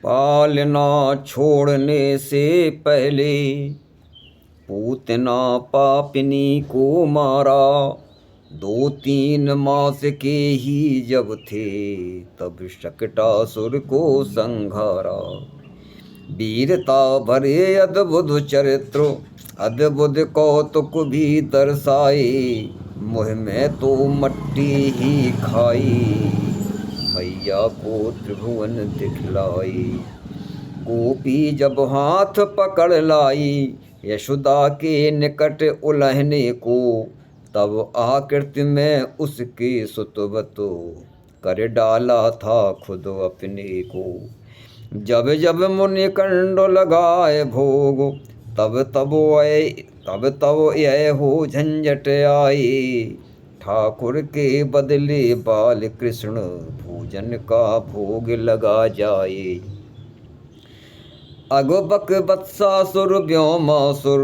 पालना छोड़ने से पहले पूतना पापिनी को मारा। 2-3 मास के ही जब थे तब शकटासुर को संघारा। वीरता भरे अद्भुत चरित्र अद्भुत कौतुक भी दर्शाए। मुँह में तो मट्टी ही खाई मैया को त्रिभुवन दिखलाई। गोपी जब हाथ पकड़ लाई यशोदा के निकट उलहने को, तब आकृति में उसके सुतवतो कर डाला था खुद अपने को। जब जब मुनि कंड लगाए भोग तब तब यह हो झंझट आई। ठाकुर के बदले बाल कृष्ण भोजन का भोग लगा जाए। अगबक बत्सासुर व्योमासुर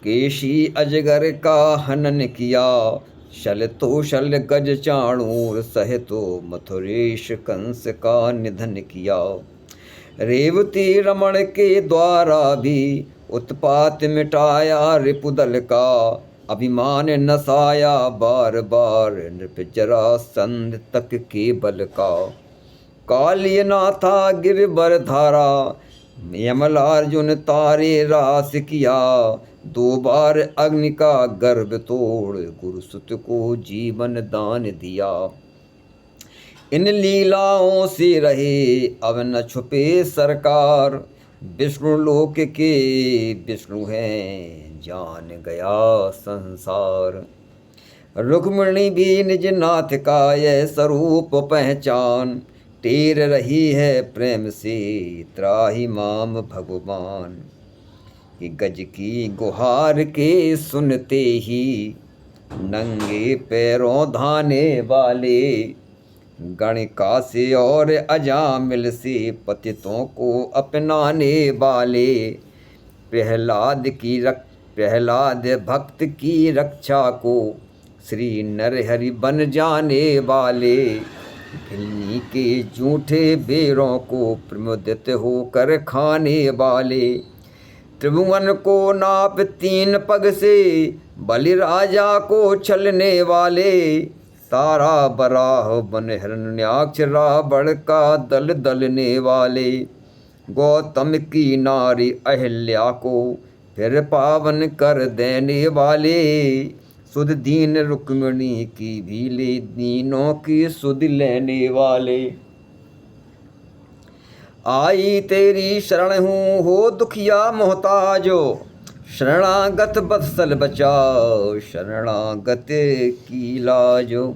केशी अजगर का हनन किया। शल तो शल गज चाणूर सहितो मथुरेश कंस का निधन किया। रेवती रमण के द्वारा भी उत्पात मिटाया रिपुदल का। अभिमान नसाया बार बार नृप जरासंध तक के बल का। कालियनाथा गिरबर धारा यमलार्जुन तारे रास किया। 2 बार अग्नि का गर्भ तोड़ गुरुसुत को जीवन दान दिया। इन लीलाओं से रहे अब न छुपे सरकार। विष्णु लोक के विष्णु हैं जान गया संसार। रुक्मिणी भी निज नाथ का यह स्वरूप पहचान। टेर रही है प्रेम से त्राहि माम भगवान। कि गज की गुहार के सुनते ही नंगे पैरों धाने वाले। गणिका से और अजामिल से पतितों को अपनाने वाले। प्रहलाद भक्त की रक्षा को श्री नरहरि बन जाने वाले। भिलनी के जूठे बेरों को प्रमुदित होकर खाने वाले। त्रिभुवन को नाप 3 पग से बलि राजा को छलने वाले। तारा बराह बन हिरण्याक्ष रावण का दल दलने वाले। गौतम की नारी अहिल्या को फिर पावन कर देने वाले। सुध दीन रुक्मिणी की भी ले दीनों की सुध लेने वाले। आई तेरी शरण हूँ हो दुखिया मोहताजो। शरणागत बत्सल बचाओ शरणागत की लाजो।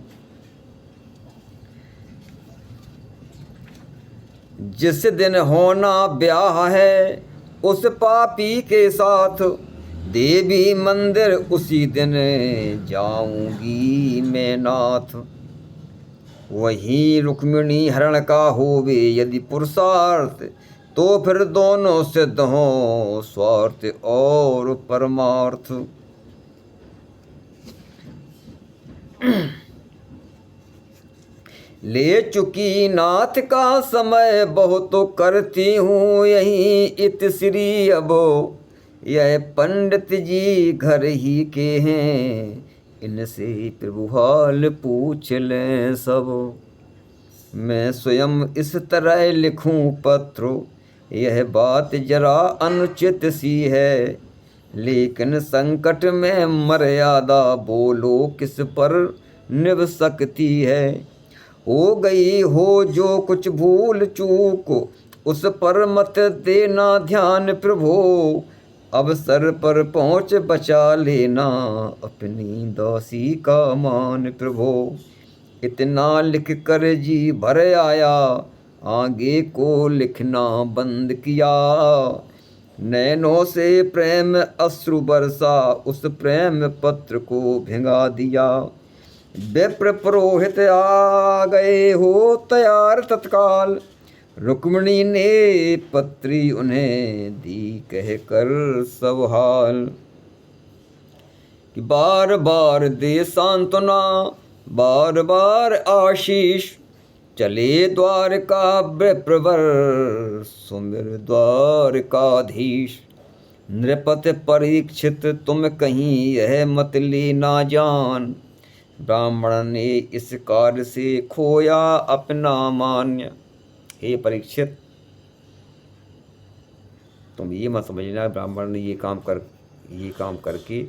जिस दिन होना ब्याह है उस पापी के साथ। देवी मंदिर उसी दिन जाऊंगी मैं नाथ। वहीं रुक्मिणी हरण का होवे यदि पुरुषार्थ। तो फिर दोनों सिद्ध हों स्वार्थ और परमार्थ। ले चुकी नाथ का समय बहुत करती हूँ यही इत श्री अबो। यह पंडित जी घर ही के हैं इनसे प्रभु हाल पूछ लें सब। मैं स्वयं इस तरह लिखूं पत्र यह बात जरा अनुचित सी है। लेकिन संकट में मर्यादा बोलो किस पर निभ सकती है। हो गई हो जो कुछ भूल चूक उस पर मत देना ध्यान प्रभो। अवसर पर पहुँच बचा लेना अपनी दासी का मान प्रभो। इतना लिख कर जी भर आया आगे को लिखना बंद किया। नैनों से प्रेम अश्रु बरसा उस प्रेम पत्र को भिंगा दिया। विप्र पुरोहित आ गए हो तैयार तत्काल। रुक्मिणी ने पत्री उन्हें दी कह कर सब हाल। कि बार बार दे सांत्वना बार बार आशीष। चले द्वारका विप्रवर, सुमिर द्वारकाधीश। नृपति परीक्षित तुम कहीं यह मत लेना जान, ब्राह्मण ने इस कार्य से खोया अपना मान्य। हे परीक्षित, तुम ये मत समझना ब्राह्मण ने ये काम करके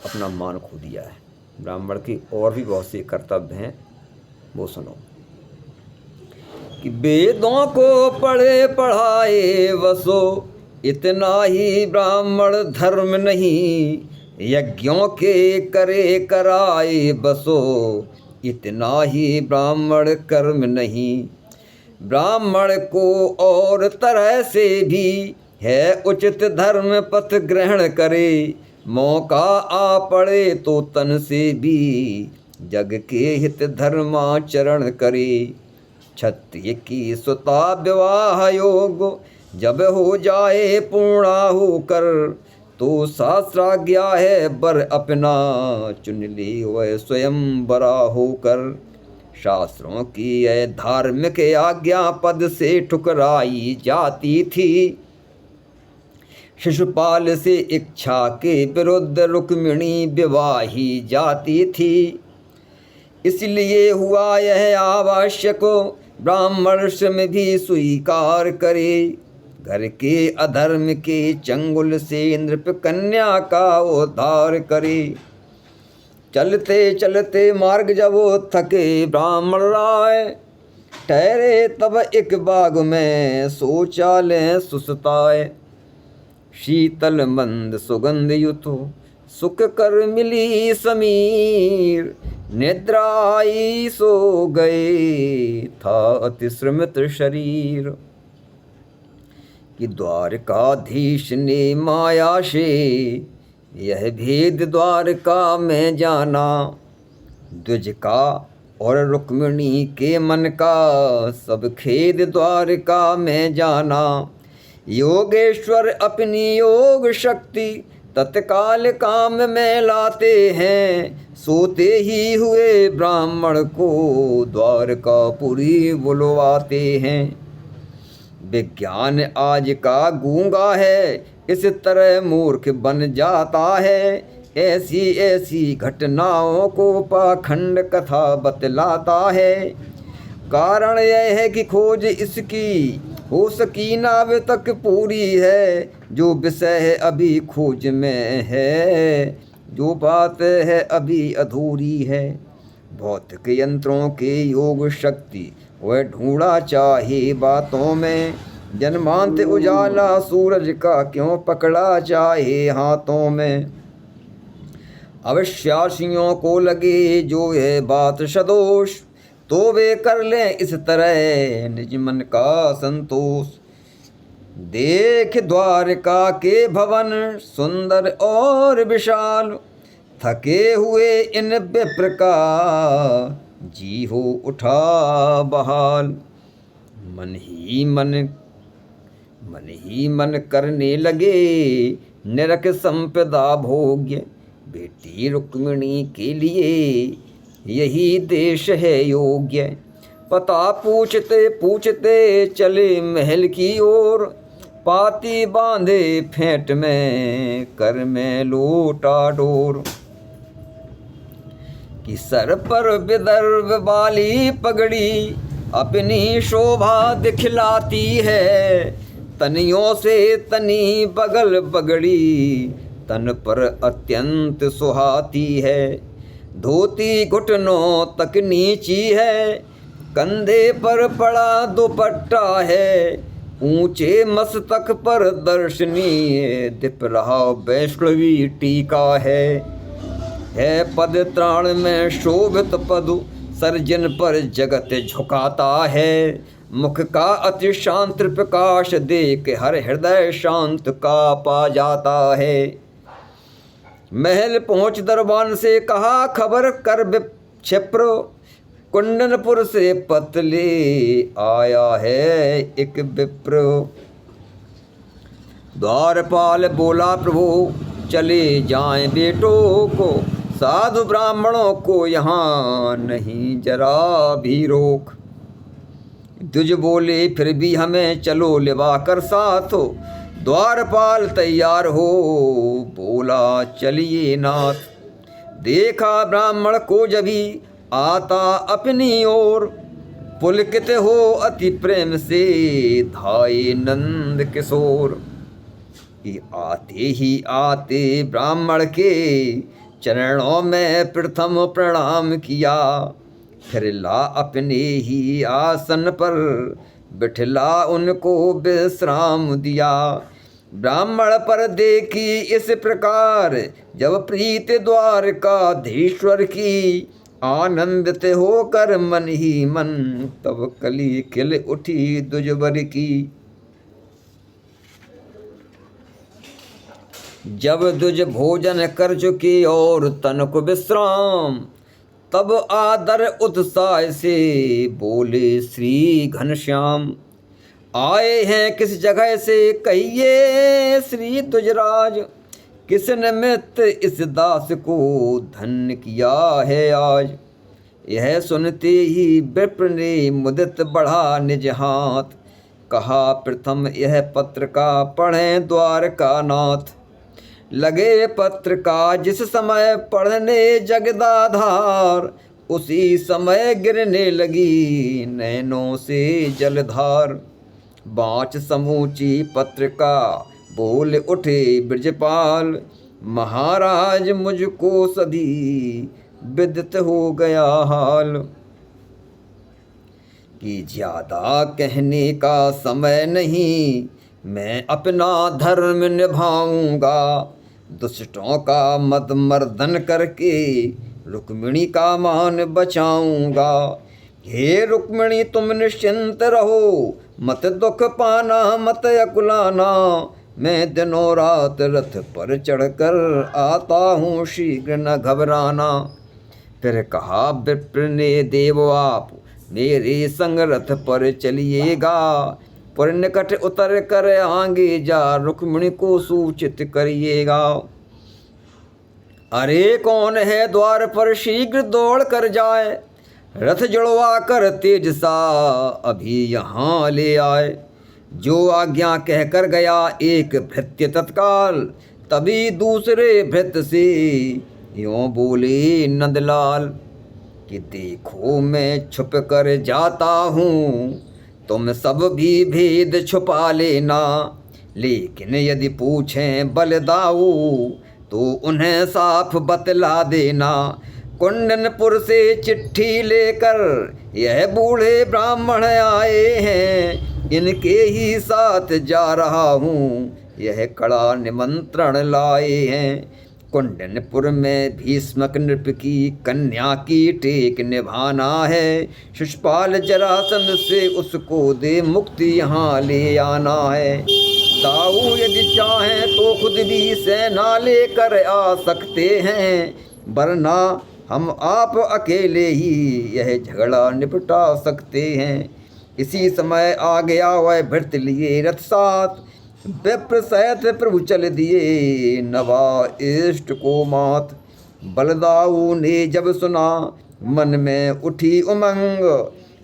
अपना मान खो दिया है। ब्राह्मण की और भी बहुत से कर्तव्य हैं, वो सुनो। कि वेदों को पढ़े पढ़ाए वसो, इतना ही ब्राह्मण धर्म नहीं। यज्ञों के करे कराए बसो, इतना ही ब्राह्मण कर्म नहीं। ब्राह्मण को और तरह से भी है उचित धर्म पथ ग्रहण करे। मौका आ पड़े तो तन से भी जग के हित धर्माचरण करे। क्षत्रिय की सुता विवाह योग, जब हो जाए पूर्णा होकर। तो शास्त्राज्ञा है बर अपना, चुन ली वह स्वयं बरा होकर। शास्त्रों की यह धार्मिक आज्ञा पद से ठुकराई जाती थी। शिशुपाल से इच्छा के विरुद्ध रुक्मिणी विवाही जाती थी। इसलिए हुआ यह आवश्यक ब्राह्मण श्रम भी स्वीकार करे। घर के अधर्म के चंगुल से नृप कन्या का उद्धार करे। चलते चलते मार्ग जब थके ब्राह्मण राय, ठहरे तब एक बाग में शौचालय सुसताए। शीतल मंद सुगंध युत सुख कर मिली समीर। निद्रा आई सो गए था अति श्रमित शरीर। कि द्वारकाधीश ने माया से यह भेद द्वारका में जाना। द्विज का और रुक्मिणी के मन का सब खेद द्वारका में जाना। योगेश्वर अपनी योग शक्ति तत्काल काम में लाते हैं। सोते ही हुए ब्राह्मण को द्वारकापुरी बुलवाते हैं। विज्ञान आज का गूंगा है, इस तरह मूर्ख बन जाता है। ऐसी ऐसी घटनाओं को पाखंड कथा बतलाता है। कारण यह है कि खोज इसकी हो सकी ना अब तक पूरी है। जो विषय है अभी खोज में है, जो बात है अभी अधूरी है। भौतिक यंत्रों के योग शक्ति वह ढूंढा चाहे बातों में। जन्मांत उजाला सूरज का क्यों पकड़ा चाहे हाथों में। अविश्वासियों को लगे जो है बात सदोष, तो वे कर लें इस तरह निज मन का संतोष। देख द्वारका के भवन सुंदर और विशाल, थके हुए इन विप्र का जी हो उठा बहाल। मन ही मन करने लगे निरख संपदा भोग्य। बेटी रुक्मिणी के लिए यही देश है योग्य। पता पूछते पूछते चले महल की ओर। पाती बांधे फेंट में कर में लोटा डोर। कि सर पर विदर्भ वाली पगड़ी अपनी शोभा दिखलाती है। तनियों से तनी बगल बगड़ी तन पर अत्यंत सुहाती है। धोती घुटनों तक नीची है, कंधे पर पड़ा दुपट्टा है। ऊंचे मस्तक पर दर्शनीय दिप रहा वैष्णवी टीका है। पद त्राण में शोभित पदु सर्जन पर जगत झुकाता है। मुख का अति शांत प्रकाश देख हर हृदय शांत का पा जाता है। महल पहुँच दरबान से कहा खबर कर क्षिप्र। कुंडनपुर से पतले आया है एक विप्र। द्वारपाल बोला प्रभु चले जाएं बेटों को, साधु ब्राह्मणों को यहाँ नहीं जरा भी रोक। द्विज बोले फिर भी हमें चलो लिवा कर साथ हो। द्वारपाल तैयार हो बोला चलिए नाथ। देखा ब्राह्मण को जभी आता अपनी ओर, पुलकित हो अति प्रेम से धाये नंद किशोर। ये आते ही आते ब्राह्मण के चरणों में प्रथम प्रणाम किया। फिर ला अपने ही आसन पर बिठला उनको विश्राम दिया। ब्राह्मण पर देखी इस प्रकार जब प्रीत द्वारकाधीश्वर की, आनंदित होकर मन ही मन तब कली खिल उठी द्विजवर की। जब द्विज भोजन कर चुके और तन को विश्राम, तब आदर उत्साह से बोले श्री घनश्याम। आए हैं किस जगह से कहिए श्री द्विजराज, किस निमित्त इस दास को धन्य किया है आज। यह सुनते ही विप्र ने मुदित बढ़ा निज हाथ, कहा प्रथम यह पत्र का पढ़ें द्वारकानाथ। लगे पत्र का जिस समय पढ़ने जगदाधार, उसी समय गिरने लगी नैनों से जलधार। बाँच समूची पत्र का बोल उठे ब्रजपाल, महाराज मुझको सभी विदित हो गया हाल। कि ज्यादा कहने का समय नहीं, मैं अपना धर्म निभाऊंगा। दुष्टों का मद मर्दन करके रुक्मिणी का मान बचाऊंगा। हे रुक्मिणी तुम निश्चिंत रहो, मत दुख पाना मत अकुलाना। मैं दिनों रात रथ पर चढ़कर आता हूँ, शीघ्र न घबराना। फिर कहा विप्र ने देव आप मेरे संग रथ पर चलिएगा। पर निकट उतर कर आगे जा रुक्मिणी को सूचित करिएगा। अरे कौन है द्वार पर शीघ्र दौड़ कर जाए, रथ जुड़वा कर तेज सा अभी यहाँ ले आए। जो आज्ञा कहकर गया एक भृत्य तत्काल, तभी दूसरे भृत्य से यों बोले नंदलाल। कि देखो मैं छुप कर जाता हूँ, तुम सब भी भेद छुपा लेना। लेकिन यदि पूछें बलदाऊ, तो उन्हें साफ बतला देना। कुंडनपुर से चिट्ठी लेकर यह बूढ़े ब्राह्मण आए हैं, इनके ही साथ जा रहा हूँ, यह कड़ा निमंत्रण लाए हैं। कुंडनपुर में भीष्मक नृप की कन्या की टेक निभाना है। शिशुपाल जरासंध से उसको दे मुक्ति यहाँ ले आना है। दाऊ यदि चाहें तो खुद भी सेना लेकर आ सकते हैं, वरना हम आप अकेले ही यह झगड़ा निपटा सकते हैं। इसी समय आ गया वह भृत्य लिए रथ साथ, विप्र सहित प्रभु चल दिए नवा इष्ट को मात। बलदाऊ ने जब सुना मन में उठी उमंग,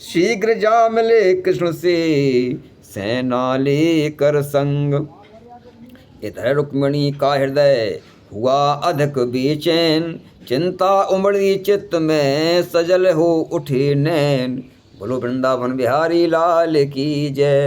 शीघ्र जा मिले कृष्ण से सेना लेकर संग। इधर रुक्मिणी का हृदय हुआ अधिक बेचैन, चिंता उमड़ी चित्त में सजल हो उठे नैन। बोलो वृंदावन बिहारी लाल की जय।